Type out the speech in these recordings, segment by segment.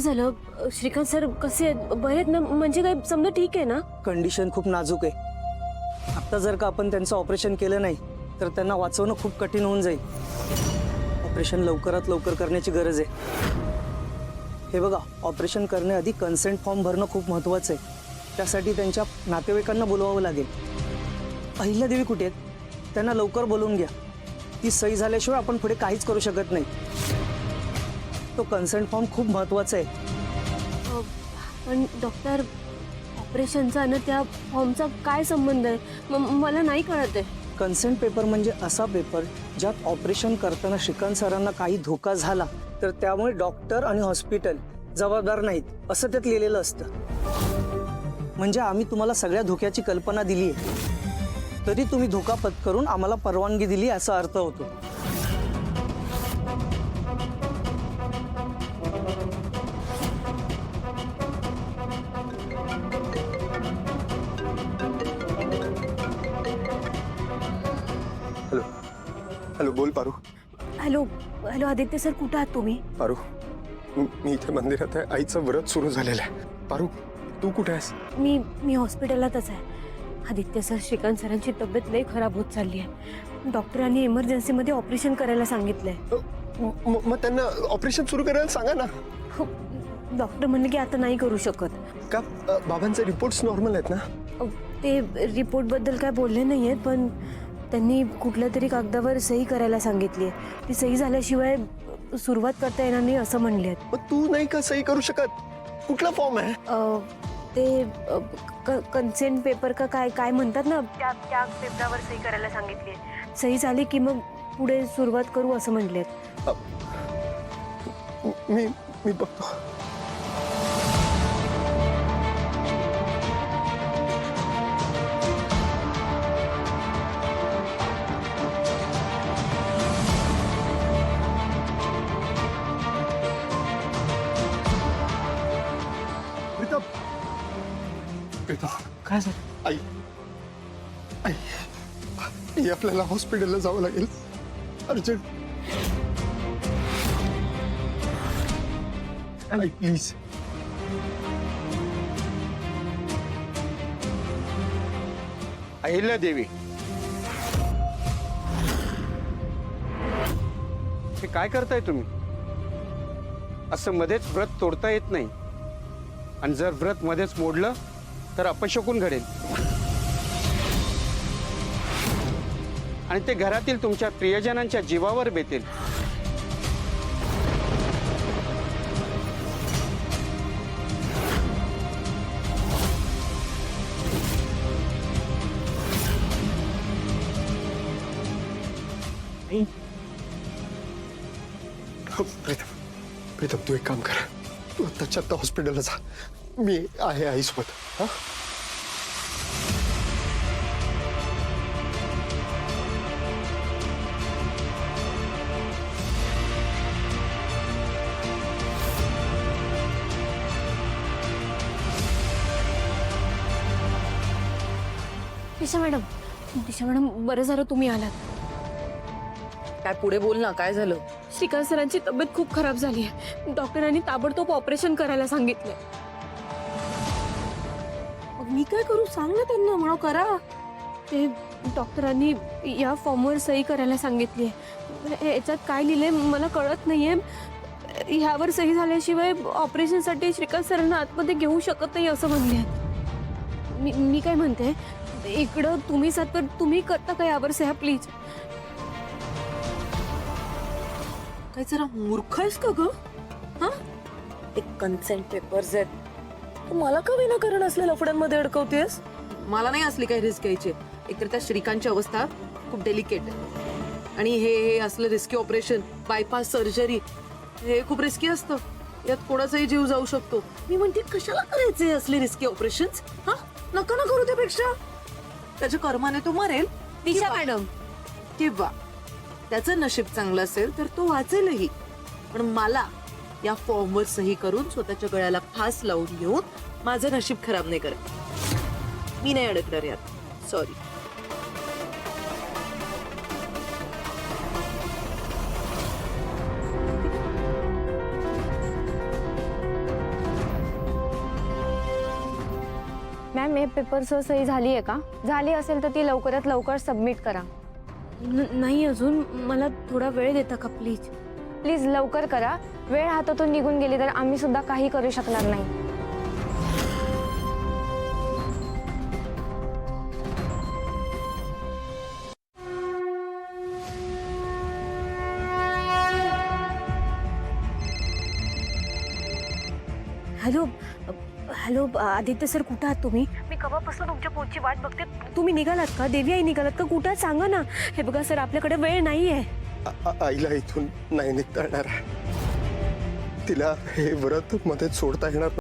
काय झालं श्रीकांत सर कसे आहेत बरे आहेत ना म्हणजे काय समजा ठीक आहे ना कंडिशन खूप नाजूक आहे आता जर का आपण त्यांचं ऑपरेशन केलं नाही तर त्यांना वाचवणं खूप कठीण होऊन जाईल ऑपरेशन लवकरात लवकर करण्याची गरज आहे हे बघा ऑपरेशन करण्याआधी कन्सेंट फॉर्म भरणं खूप महत्त्वाचं आहे त्यासाठी त्यांच्या नातेवाईकांना बोलवावं लागेल अहिल्यादेवी कुठे आहेत त्यांना लवकर बोलवून घ्या ती सही झाल्याशिवाय आपण पुढे काहीच करू शकत नाही तो कन्सेंट फॉर्म खूप महत्त्वाचा आहे पण डॉक्टर ऑपरेशनचा आणि त्या फॉर्मचा काय संबंध आहे मला नाही कळत आहे कन्सेंट पेपर म्हणजे असा पेपर ज्यात ऑपरेशन करताना श्रीकांत सरांना काही धोका झाला तर त्यामुळे डॉक्टर आणि हॉस्पिटल जबाबदार नाहीत असं त्यात लिहिलेलं असतं म्हणजे आम्ही तुम्हाला सगळ्या धोक्याची कल्पना दिली आहे तरी तुम्ही धोका पत्करून आम्हाला परवानगी दिली असा अर्थ होतो हॅलो हॅलो बोल Paru hello hello Aditya sir कुठं आहात तुम्ही पारू मी इथे मंदिरात आहे आईचं व्रत सुरू झालेलं आहे पारू तू कुठे आहेस मी हॉस्पिटलातच आहे आदित्य सर श्रीकांत सरांची तब्येत लई खराब होत चालली आहे डॉक्टरांनी इमर्जन्सीमध्ये ऑपरेशन करायला सांगितलंय मग त्यांना ऑपरेशन सुरू करायला सांगा ना डॉक्टर म्हणले की आता नाही करू शकत का बाबांचे रिपोर्ट्स नॉर्मल आहेत ना ते रिपोर्टबद्दल काय बोलले नाही आहेत पण त्यांनी कुठल्या तरी कागदावर सही करायला सांगितली आहे ती सही झाल्याशिवाय सुरुवात करता येणार नाही असं म्हणले आहेत मग तू नाही का सही करू शकत कुठला फॉर्म आहे ते कन्सेंट पेपर का काय काय म्हणतात ना त्या त्या पेपरावर सही करायला सांगितली आहे सही झाली की मग पुढे सुरुवात करू असं म्हणले मी बघतो काय झालं आई आई आपल्याला हॉस्पिटलला जावं लागेल अर्जंट आई प्लीज अहिल्यादेवी हे काय करताय तुम्ही असं मध्येच व्रत तोडता येत नाही आणि जर व्रत मध्येच मोडलं तर अपशकुन घडेल आणि ते घरातील तुमच्या प्रियजनांच्या जीवावर बेतेल प्रीतम तू एक काम कर तू आत्ताच्या आत्ता हॉस्पिटलला जा मी आहे आईसोबत हा दिशा मॅडम बरं झालं तुम्ही आलात काय पुढे बोल ना काय झालं श्रीकांत सरांची तब्येत खूप खराब झाली आहे डॉक्टरांनी ताबडतोब ऑपरेशन करायला सांगितलंय मग मी काय करू सांग ना त्यांना म्हणा करा ते डॉक्टरांनी या फॉर्मवर सही करायला सांगितली आहे याच्यात काय लिहिलंय मला कळत नाहीये ह्यावर सही झाल्याशिवाय ऑपरेशनसाठी श्रीकांत सरांना आतमध्ये घेऊ शकत नाही असं म्हणले मी काय म्हणते इकडं तुम्ही तर तुम्ही करता का यावर सह्या प्लीज काय जरा मूर्ख आहेस का ग हा ते कन्सेंट पेपर्स आहेत तू मला का विनाकारण असलेल्या लफड्यांमध्ये अडकवतेस मला नाही असली काही रिस्क घ्यायची एकतर त्या श्रीकांतची अवस्था खूप डेलिकेट आहे आणि हे असलं रिस्की ऑपरेशन बायपास सर्जरी हे खूप रिस्की असतं यात कोणाचाही जीव जाऊ शकतो मी म्हणते कशाला करायचे असले रिस्की ऑपरेशन हा नका ना करू त्यापेक्षा त्याच्या कर्माने तो मरेल दिशा मॅडम किंवा त्याचं नशीब चांगलं असेल तर तो वाचेलही पण मला या फॉर्मवर सही करून स्वतःच्या गळ्याला फास लावून घेऊन माझं नशीब खराब नाही करत मी नाही अडकणार यात सॉरी मॅम हे पेपरचं सही झाली आहे का? झाली असेल तर ती लवकरात लवकर सबमिट करा. नाही अजून, मला थोडा वेळ देता का प्लीज? प्लीज लवकर करा. वेळ हातातून निघून गेली तर आम्ही सुद्धा काही करू शकणार नाही. हॅलो हॅलो आदित्य सर, कुठं आहात तुम्ही? मी कवापासून तुमच्या फोनची वाट बघते. तुम्ही निघालात का? देवी आई निघालात का? कुठं आहात सांगा ना. हे बघा सर, आपल्याकडे वेळ नाहीये. आईला इथून नाही निघता येणार. तिला हे व्रत मध्येच सोडता येणार नाही.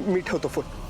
मी ठेवतो फोन.